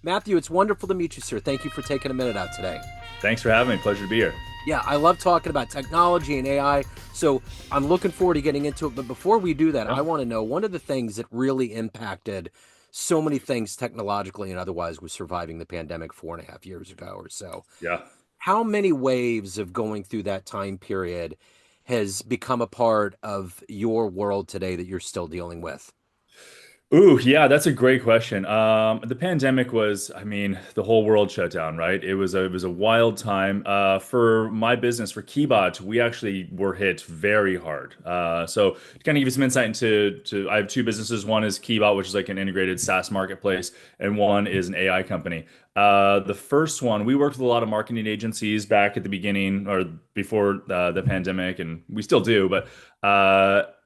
Matthew, it's wonderful to meet you, sir. Thank you for taking a minute out today. Thanks for having me. Pleasure to be here. Yeah, I love talking about technology and AI, so I'm looking forward to getting into it. But before we do that, Yeah. I want to know one of the things that really impacted so many things technologically and otherwise was surviving the pandemic 4.5 years ago or so. Yeah. How many waves of going through that time period has become a part of your world today that you're still dealing with? Ooh, yeah, that's a great question. The pandemic was, the whole world shut down, right? It was a wild time. For my business, for Qebot, we actually were hit very hard. So to kind of give you some insight into I have two businesses. One is Qebot, which is like an integrated SaaS marketplace, and one is an AI company. The first one, we worked with a lot of marketing agencies back at the beginning or before the pandemic, and we still do, but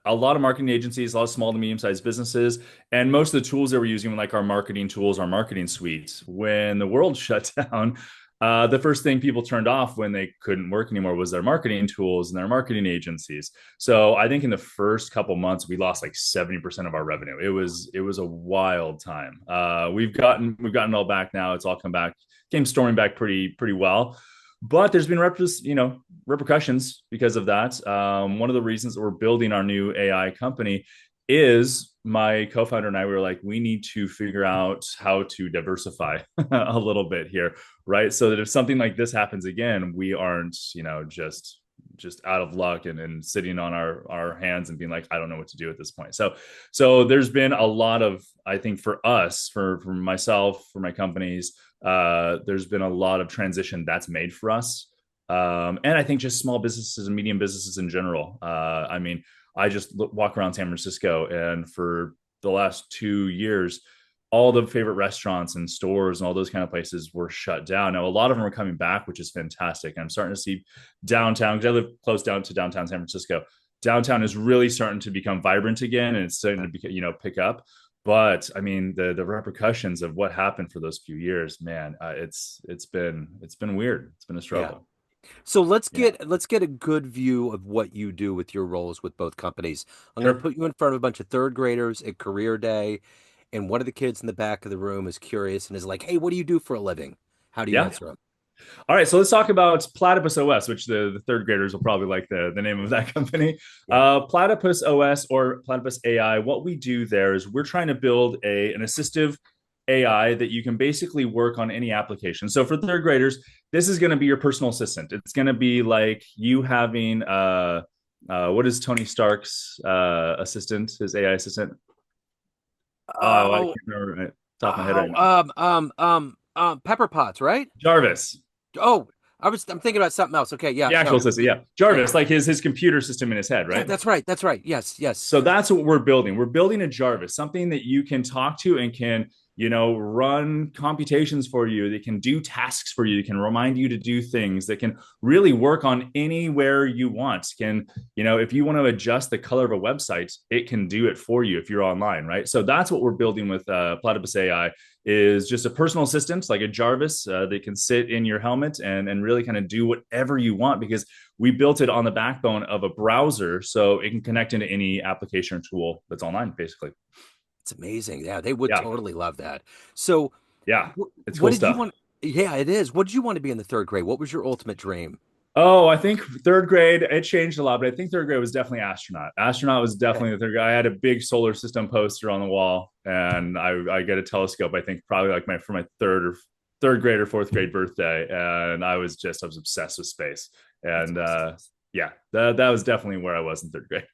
a lot of marketing agencies, a lot of small to medium sized businesses, and most of the tools they were using, like our marketing tools, our marketing suites. When the world shut down, the first thing people turned off when they couldn't work anymore was their marketing tools and their marketing agencies. So I think in the first couple months, we lost like 70% of our revenue. It was a wild time. We've gotten all back now. It's all come back, came storming back pretty well. But there's been repercussions because of that. One of the reasons that we're building our new AI company is my co-founder and I were like, we need to figure out how to diversify a little bit here, right? So that if something like this happens again, we aren't, just out of luck and sitting on our hands and being like, I don't know what to do at this point. So there's been a lot of, I think for us, for myself, for my companies, there's been a lot of transition that's made for us. And I think just small businesses and medium businesses in general. I just walk around San Francisco, and for the last 2 years, all the favorite restaurants and stores and all those kind of places were shut down. Now, a lot of them are coming back, which is fantastic. I'm starting to see downtown, because I live close down to downtown San Francisco. Downtown is really starting to become vibrant again, and it's starting to pick up. But I mean, the repercussions of what happened for those few years, man, it's been weird. It's been a Yeah. struggle. So let's Yeah. get a good view of what you do with your roles with both companies. I'm going to Sure. put you in front of a bunch of third graders at career day, and one of the kids in the back of the room is curious and is like, "Hey, what do you do for a living?" How do you Yeah. answer them? All right, so let's talk about Platypus OS, which the third graders will probably like the name of that company. Yeah. Platypus OS or Platypus AI. What we do there is we're trying to build an assistive AI that you can basically work on any application. So for third graders, this is going to be your personal assistant. It's going to be like you having what is Tony Stark's assistant, his AI assistant? Oh, I can't Oh, remember right, top of my head right now. Pepper Potts, right? Jarvis. Oh, I'm thinking about something else. Okay, yeah, The actual no, system, yeah. yeah, Jarvis, like his computer system in his head, yeah, right? that's right, that's right. Yes, yes. So that's what we're building. We're building a Jarvis, something that you can talk to and can, run computations for you, that can do tasks for you, that can remind you to do things, that can really work on anywhere you want. If you want to adjust the color of a website, it can do it for you if you're online, right? So that's what we're building with Platypus AI, is just a personal assistant, like a Jarvis, that can sit in your helmet and really kind of do whatever you want, because we built it on the backbone of a browser, so it can connect into any application or tool that's online, basically. It's amazing. Yeah, they would Yeah, totally love that. So, yeah, it's what cool did you stuff. want? Yeah, it is. What did you want to be in the third grade? What was your ultimate dream? Oh, I think third grade, it changed a lot, but I think third grade was definitely astronaut. Astronaut was Okay. definitely the third grade. I had a big solar system poster on the wall, and I get a telescope. I think probably like my third grade or fourth grade birthday, and I was obsessed with space. That's And awesome. yeah, that was definitely where I was in third grade.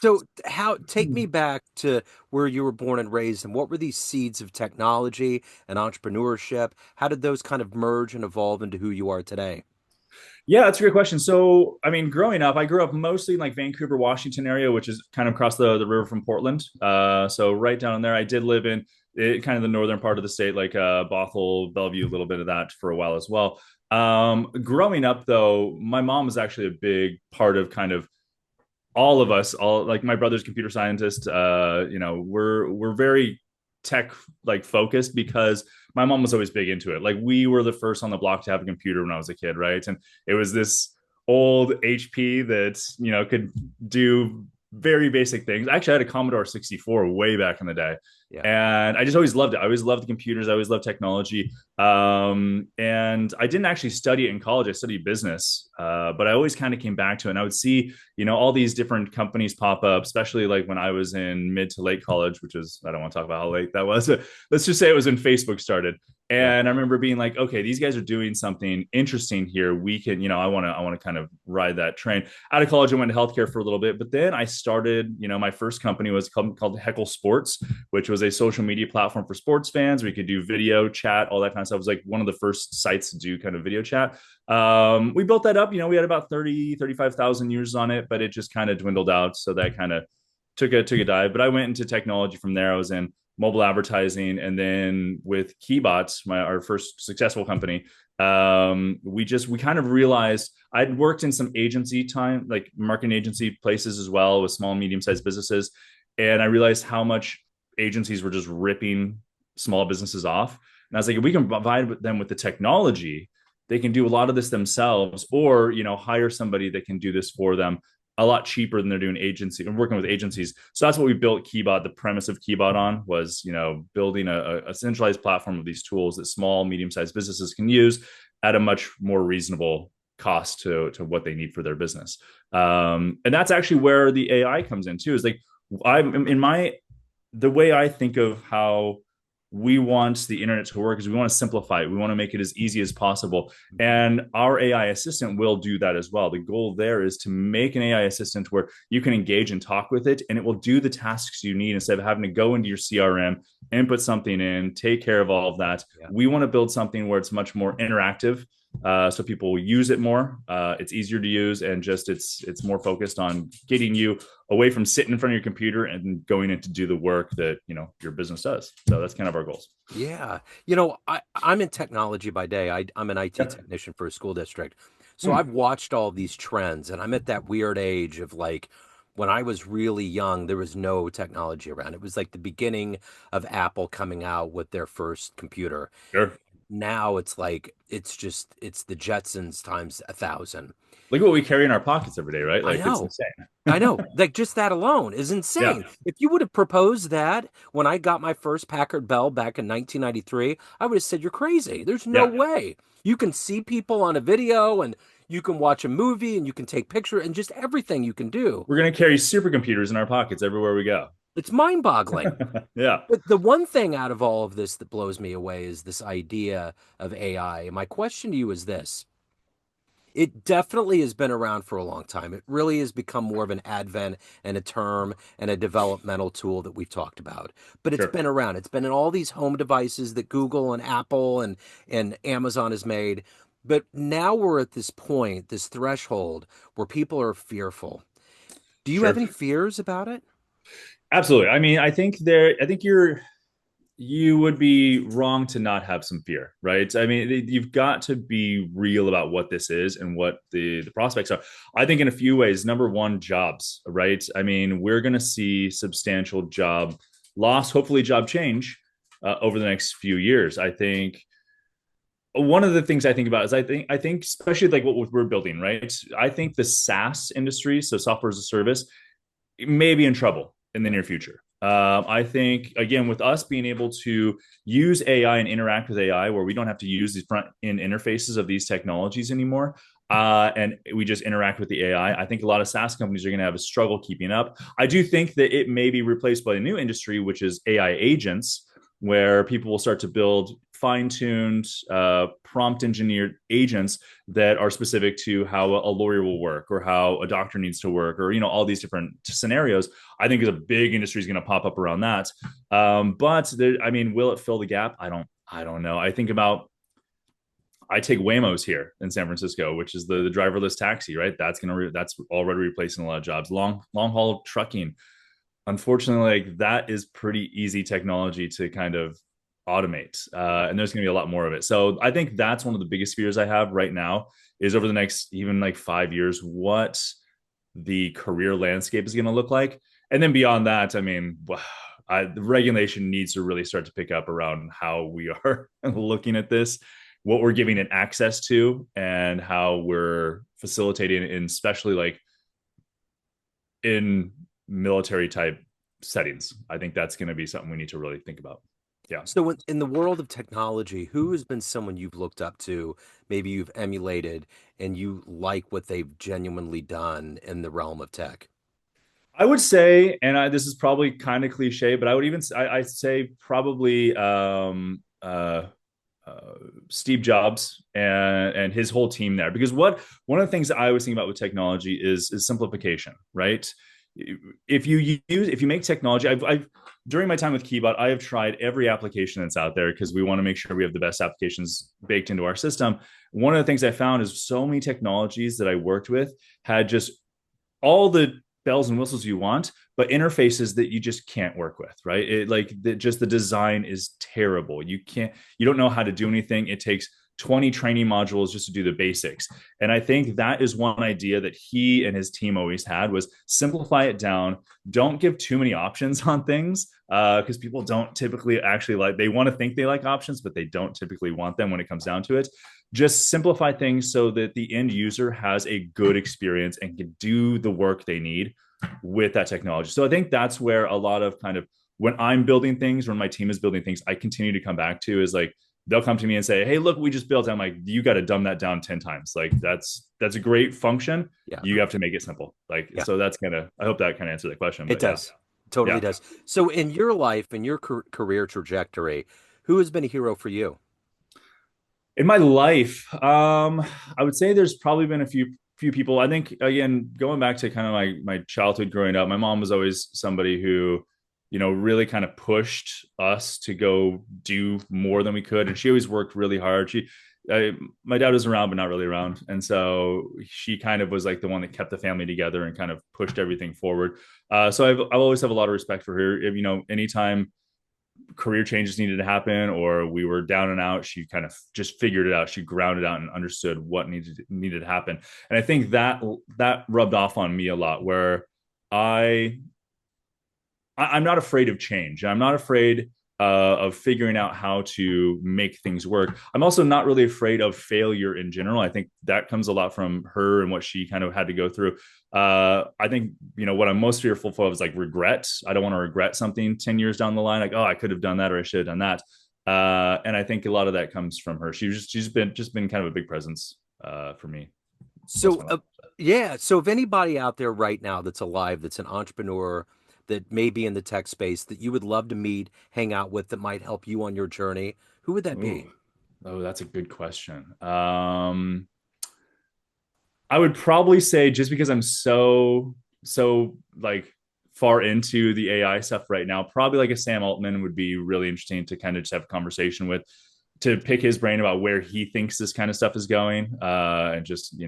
So, how take me back to where you were born and raised, and what were these seeds of technology and entrepreneurship? How did those kind of merge and evolve into who you are today? Yeah, that's a great question. So, I mean, growing up, I grew up mostly in like Vancouver, Washington area, which is kind of across the river from Portland. So right down there, I did live in kind of the northern part of the state, like Bothell, Bellevue, a little bit of that for a while as well. Growing up, though, my mom was actually a big part of kind of all of us, all like my brother's computer scientist. We're very tech like focused because my mom was always big into it. Like we were the first on the block to have a computer when I was a kid, right? And it was this old HP that could do very basic things. I actually had a Commodore 64 way back in the day, Yeah. And I just always loved it. I always loved computers. I always loved technology. And I didn't actually study it in college. I studied business, but I always kind of came back to it. And I would see, all these different companies pop up, especially like when I was in mid to late college, which is, I don't want to talk about how late that was. Let's just say it was when Facebook started. Yeah. And I remember being like, okay, these guys are doing something interesting here. We can, I want to kind of ride that train. Out of college, I went to healthcare for a little bit, but then I started, my first company was called Heckle Sports, which was a social media platform for sports fans. We could do video chat, all that kind of stuff. It was like one of the first sites to do kind of video chat. We built that up. We had about 35,000 users on it, but it just kind of dwindled out. So that kind of took a dive. But I went into technology from there. I was in mobile advertising, and then with Qebot, our first successful company, we kind of realized I'd worked in some agency time, like marketing agency places as well, with small and medium sized businesses, and I realized how much agencies were just ripping small businesses off. And I was like, if we can provide them with the technology, they can do a lot of this themselves, or hire somebody that can do this for them a lot cheaper than they're doing agency and working with agencies. So that's what we built Qebot. The premise of Qebot on was, building a centralized platform of these tools that small, medium-sized businesses can use at a much more reasonable cost to what they need for their business. And that's actually where the AI comes in too. Is like I'm in my the way I think of how we want the internet to work is we want to simplify it. We want to make it as easy as possible. And our AI assistant will do that as well. The goal there is to make an AI assistant where you can engage and talk with it, and it will do the tasks you need instead of having to go into your CRM, input something in, take care of all of that. Yeah. We want to build something where it's much more interactive. So people will use it more. It's easier to use, and just it's more focused on getting you away from sitting in front of your computer and going in to do the work that your business does. So that's kind of our goals. Yeah. I'm in technology by day. I'm an IT Yeah. technician for a school district. So Hmm. I've watched all these trends, and I'm at that weird age of like when I was really young, there was no technology around. It was like the beginning of Apple coming out with their first computer. Sure. Now it's like it's the Jetsons times 1,000. Look at what we carry in our pockets every day, right? I Like it's know. I insane. know. Like just that alone is Yeah. insane. If you would have proposed that when I got my first Packard Bell back in 1993, I would have said you're crazy. There's no Yeah. way. You can see people on a video and you can watch a movie and you can take picture and just everything you can do. We're gonna carry supercomputers in our pockets everywhere we go. It's mind-boggling. Yeah. But the one thing out of all of this that blows me away is this idea of AI. And my question to you is this. It definitely has been around for a long time. It really has become more of an advent and a term and a developmental tool that we've talked about. But it's Sure. been around. It's been in all these home devices that Google and Apple and Amazon has made. But now we're at this point, this threshold where people are fearful. Do you have Sure. any fears about it? Absolutely. I mean, I think you would be wrong to not have some fear, right? I mean, you've got to be real about what this is and what the prospects are. I think in a few ways, number one, jobs, right? I mean, we're going to see substantial job loss, hopefully job change over the next few years. I think one of the things I think about is I think especially like what we're building, right? I think the SaaS industry, so software as a service, may be in trouble in the Yeah. near future. I think, again, with us being able to use AI and interact with AI, where we don't have to use the front end interfaces of these technologies anymore, and we just interact with the AI, I think a lot of SaaS companies are going to have a struggle keeping up. I do think that it may be replaced by a new industry, which is AI agents, where people will start to build fine-tuned, prompt engineered agents that are specific to how a lawyer will work or how a doctor needs to work, or all these different scenarios. I think is a big industry is going to pop up around that. But there, I mean, will it fill the gap? I don't know. I take Waymo's here in San Francisco, which is the driverless taxi, right? That's already replacing a lot of jobs. Long haul trucking, unfortunately, like that is pretty easy technology to kind of automate, and there's going to be a lot more of it. So I think that's one of the biggest fears I have right now is over the next even like 5 years, what the career landscape is going to look like. And then beyond that, I mean, the regulation needs to really start to pick up around how we are looking at this, what we're giving it access to, and how we're facilitating, and especially like in military type settings. I think that's going to be something we need to really think about. Yeah. So in the world of technology, who has been someone you've looked up to, maybe you've emulated, and you like what they've genuinely done in the realm of tech? I would say, and this is probably kind of cliche, but I would even I say probably uh, Steve Jobs and his whole team there. Because what one of the things that I always think about with technology is simplification, right? If you make technology, I've during my time with Qebot, I have tried every application that's out there because we want to make sure we have the best applications baked into our system. One of the things I found is so many technologies that I worked with had just all the bells and whistles you want, but interfaces that you just can't work with, right? Just the design is terrible. You don't know how to do anything. It takes 20 training modules just to do the basics. And I think that is one idea that he and his team always had was simplify it down. Don't give too many options on things because people don't typically actually they want to think they like options, but they don't typically want them when it comes down to it. Just simplify things so that the end user has a good experience and can do the work they need with that technology. So I think that's where a lot of kind of when I'm building things, when my team is building things, I continue to come back to is like they'll come to me and say, "Hey, look, we just built." I'm like, "You got to dumb that down 10 times. Like that's a great function. Yeah, You have to make it simple." Like yeah, so that's kind of I hope that kind of answered that question. it But yeah, does. Totally yeah. does. So in your life, in your career trajectory, who has been a hero for you? In my life, I would say there's probably been a few people. I think again, going back to kind of my childhood growing up, my mom was always somebody who, really kind of pushed us to go do more than we could, and she always worked really hard. My dad was around, but not really around, and so she kind of was like the one that kept the family together and kind of pushed everything forward. So I've always have a lot of respect for her. If, anytime career changes needed to happen or we were down and out, she kind of just figured it out. She grounded out and understood what needed to happen. And I think that rubbed off on me a lot where I I'm not afraid of change. I'm not afraid of figuring out how to make things work. I'm also not really afraid of failure in general. I think that comes a lot from her and what she kind of had to go through. I think what I'm most fearful of is like regret. I don't want to regret something 10 years down the line, like oh I could have done that or I should have done that. And I think a lot of that comes from her. She's been kind of a big presence for me most So, of my life. yeah. So, if anybody out there right now that's alive, that's an entrepreneur, that may be in the tech space that you would love to meet, hang out with, that might help you on your journey, who would that be? Ooh, oh, that's a good question. I would probably say just because I'm so like far into the AI stuff right now, probably like a Sam Altman would be really interesting to kind of just have a conversation with, to pick his brain about where he thinks this kind of stuff is going, and just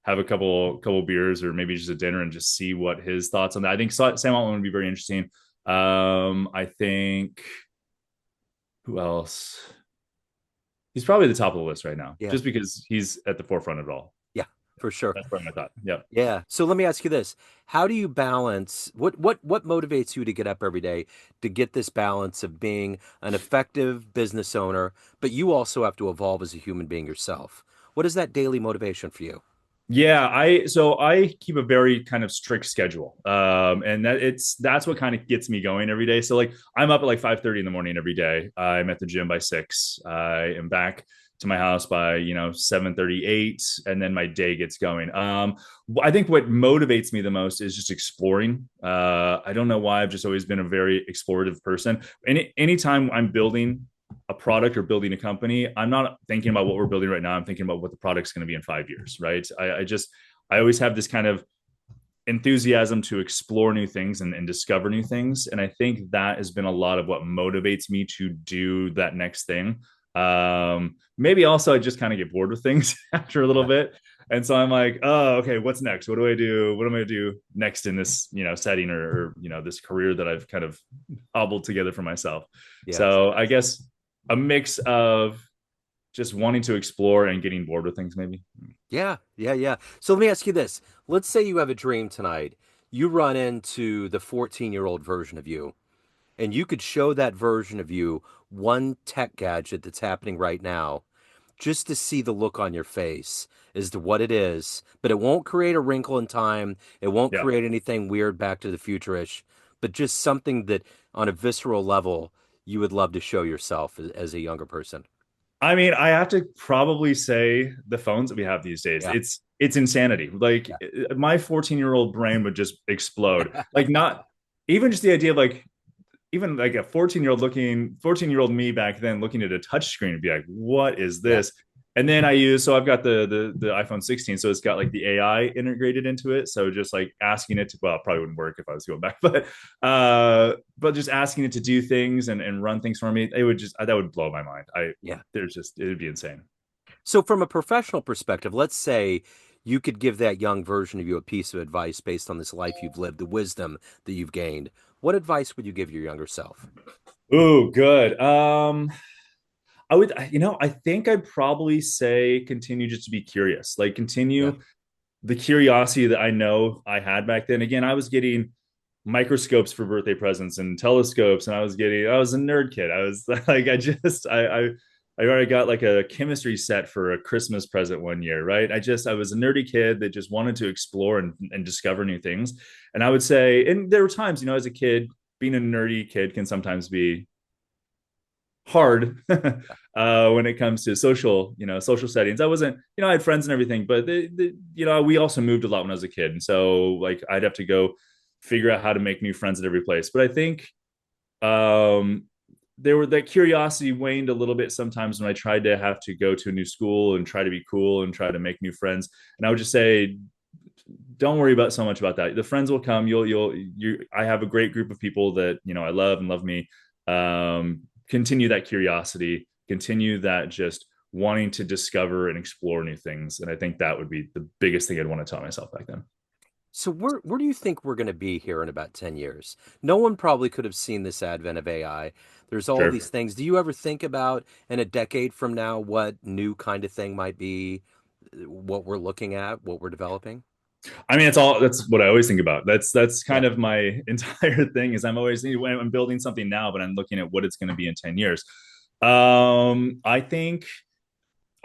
have a couple beers or maybe just a dinner and just see what his thoughts on that. I think Sam Altman would be very interesting. I think who else? He's probably the top of the list right now, Yeah. just because he's at the forefront of it all. Yeah, for sure. That's probably my thought. Yeah. Yeah. So let me ask you this. How do you balance what motivates you to get up every day to get this balance of being an effective business owner, but you also have to evolve as a human being yourself? What is that daily motivation for you? Yeah, I keep a very kind of strict schedule. And that's what kind of gets me going every day. So like I'm up at like 5:30 in the morning every day. I'm at the gym by 6. I am back to my house by 7:38, and then my day gets going. I think what motivates me the most is just exploring. I don't know why I've just always been a very explorative person. Anytime I'm building a product or building a company, I'm not thinking about what we're building right now. I'm thinking about what the product's going to be in 5 years, right? I always have this kind of enthusiasm to explore new things and discover new things. And I think that has been a lot of what motivates me to do that next thing. Maybe also I just kind of get bored with things after a little Yeah. bit. And so I'm like, oh, okay, what's next? What do I do? What am I going to do next in this, setting or this career that I've kind of hobbled together for myself? Yeah. So I guess a mix of just wanting to explore and getting bored with things, maybe. Yeah, yeah, yeah. So let me ask you this. Let's say you have a dream tonight. You run into the 14-year-old version of you, and you could show that version of you one tech gadget that's happening right now, just to see the look on your face as to what it is. But it won't create a wrinkle in time. It won't Yeah. create anything weird Back to the Future-ish. but just something that on a visceral level you would love to show yourself as a younger person? I mean, I have to probably say the phones that we have these days, Yeah. it's insanity. Like Yeah. my 14-year-old brain would just explode. Like not even just the idea of like even like a 14-year-old me back then looking at a touch screen and be like, what is Yeah. this? And then so I've got the iPhone 16, so it's got like the AI integrated into it. So just like asking it to, well, it probably wouldn't work if I was going back, but just asking it to do things and run things for me, it would just that would blow my mind. Yeah. There's just it would be insane. So, from a professional perspective, let's say you could give that young version of you a piece of advice based on this life you've lived, the wisdom that you've gained. What advice would you give your younger self? Ooh, good. I would, I think I'd probably say continue just to be curious. Like Yeah. continue the curiosity that I know I had back then. Again, I was getting microscopes for birthday presents and telescopes, and I was a nerd kid. I was like, I already got like a chemistry set for a Christmas present one year, right? I was a nerdy kid that just wanted to explore and discover new things. And I would say, and there were times, as a kid, being a nerdy kid can sometimes be hard when it comes to social settings. I wasn't, I had friends and everything, but we also moved a lot when I was a kid, and so like I'd have to go figure out how to make new friends at every place. But I think um, that curiosity waned a little bit sometimes when I tried to have to go to a new school and try to be cool and try to make new friends. And I would just say, don't worry about so much about that. The friends will come. I have a great group of people that I love and love me. Continue that curiosity, continue that just wanting to discover and explore new things. And I think that would be the biggest thing I'd want to tell myself back then. So, where do you think we're going to be here in about 10 years? No one probably could have seen this advent of AI. There's all Sure. these things. Do you ever think about in a decade from now what new kind of thing might be, what we're looking at, what we're developing? I mean, that's what I always think about. That's Yeah. kind of my entire thing is when I'm building something now, but I'm looking at what it's going to be in 10 years. I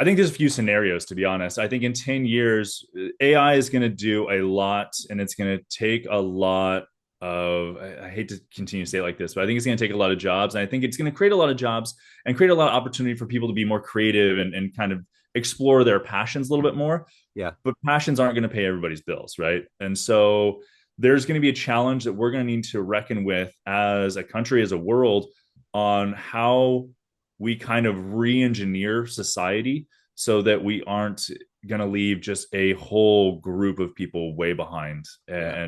think there's a few scenarios, to be honest. I think in 10 years, AI is going to do a lot, and it's going to take a lot of, I hate to continue to say it like this, but I think it's going to take a lot of jobs. And I think it's going to create a lot of jobs and create a lot of opportunity for people to be more creative and kind of explore their passions a little bit more. Yeah. But passions aren't going to pay everybody's bills, right? And so there's going to be a challenge that we're going to need to reckon with as a country, as a world, on how we kind of re-engineer society so that we aren't going to leave just a whole group of people way behind. Yeah.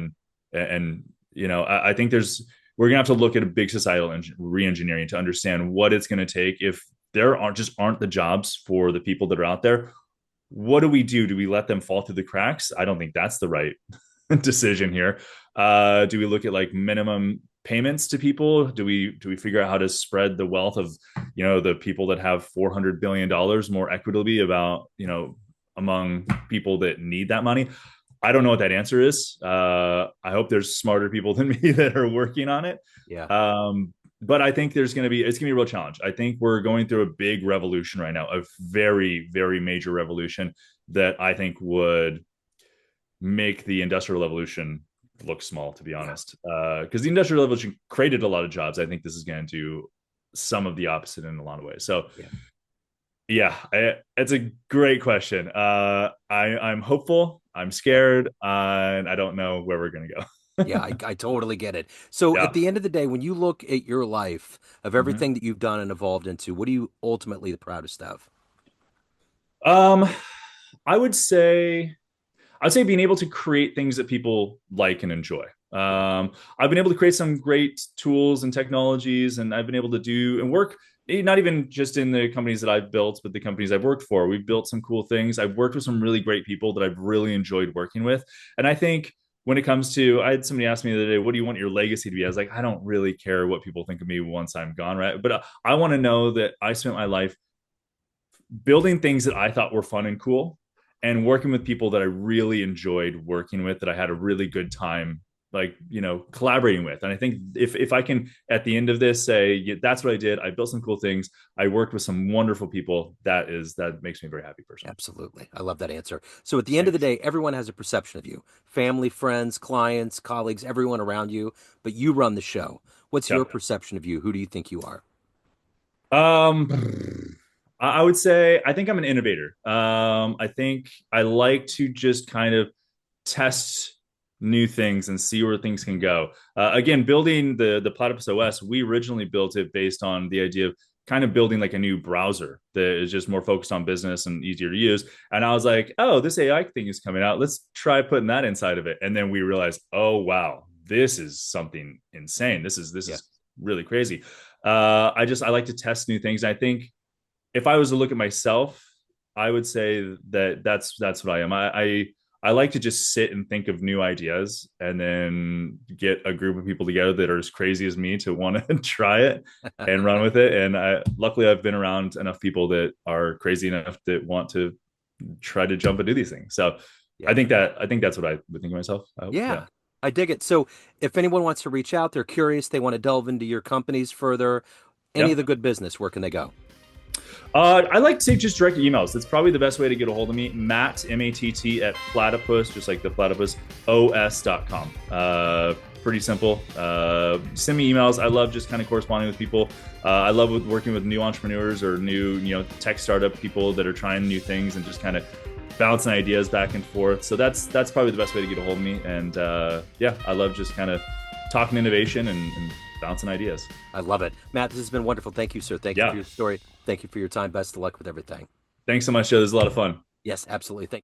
And I think we're going to have to look at a big societal re-engineering to understand what it's going to take if there aren't the jobs for the people that are out there. What do we do? Do we let them fall through the cracks? I don't think that's the right decision here. Do we look at like minimum payments to people? Do we figure out how to spread the wealth of the people that have $400 billion more equitably about among people that need that money? I don't know what that answer is. I hope there's smarter people than me that are working on it. Yeah. But I think it's going to be a real challenge. I think we're going through a big revolution right now, a very, very major revolution that I think would make the industrial revolution look small, to be Yeah. honest. Because the industrial revolution created a lot of jobs. I think this is going to do some of the opposite in a lot of ways. So, Yeah. yeah, it's a great question. I'm hopeful. I'm Yeah. scared, and I don't know where we're going to go. Yeah, I totally get it. So at Yeah. the end of the day, when you look at your life of Mhm. everything that you've done and evolved into, what are you ultimately the proudest of? Um, I would say being able to create things that people like and enjoy. Yeah. I've been able to create some great tools and technologies, and I've been able to do and work not even just in the companies that I've built, but the companies I've worked for. We've built some cool things. I've worked with some really great people that I've really enjoyed working with. And I think when it comes to, I had somebody ask me the other day, what do you want your legacy to be? I was like, I don't really care what people think of me once I'm gone, right? But I want to know that I spent my life building things that I thought were fun and cool and working with people that I really enjoyed working with, that I had a really good time like, collaborating with. And I think if I can at the end of this say, yeah, that's what I did, I built some cool things, I worked with some wonderful people, that makes me a very happy person. Absolutely. I love that answer. So at the end of the Thanks. day, everyone has a perception of you: family, friends, clients, colleagues, everyone around you, but you run the show. What's your Yep. perception of you? Who do you think you are? Um, I would say I think I'm an innovator. I think I like to just kind of test new things and see where things can go. Again, building the Platypus OS, we originally built it based on the idea of kind of building like a new browser that is just more focused on business and easier to use. And I was like, oh, this AI thing is coming out. Let's try putting that inside of it. And then we realized, oh wow, this is something insane. This Yeah. is really crazy. I like to test new things. I think if I was to look at myself, I would say that that's what I am. I like to just sit and think of new ideas and then get a group of people together that are as crazy as me to want to try it and run with it. And luckily I've been around enough people that are crazy enough that want to try to jump and do these things. So Yeah. I think that's what I would think of myself. I hope. Yeah. Yeah. I dig it. So if anyone wants to reach out, they're curious, they want to delve into your companies further, any of Yeah. the good business, where can they go? I like to just direct emails. That's probably the best way to get a hold of me. Matt, M-A-T-T, at platypus, just like the platypus, os.com. Pretty simple. Send me emails. I love just kind of corresponding with people. I love working with new entrepreneurs or new, tech startup people that are trying new things and just kind of bouncing ideas back and forth. So that's probably the best way to get a hold of me. And yeah, I love just kind of talking innovation and bouncing ideas. I love it. Matt, this has been wonderful. Thank you, sir. Thank you for Yeah. your story. Thank you for your time. Best of luck with everything. Thanks so much, Joe. This is a lot of fun. Yes, absolutely. Thank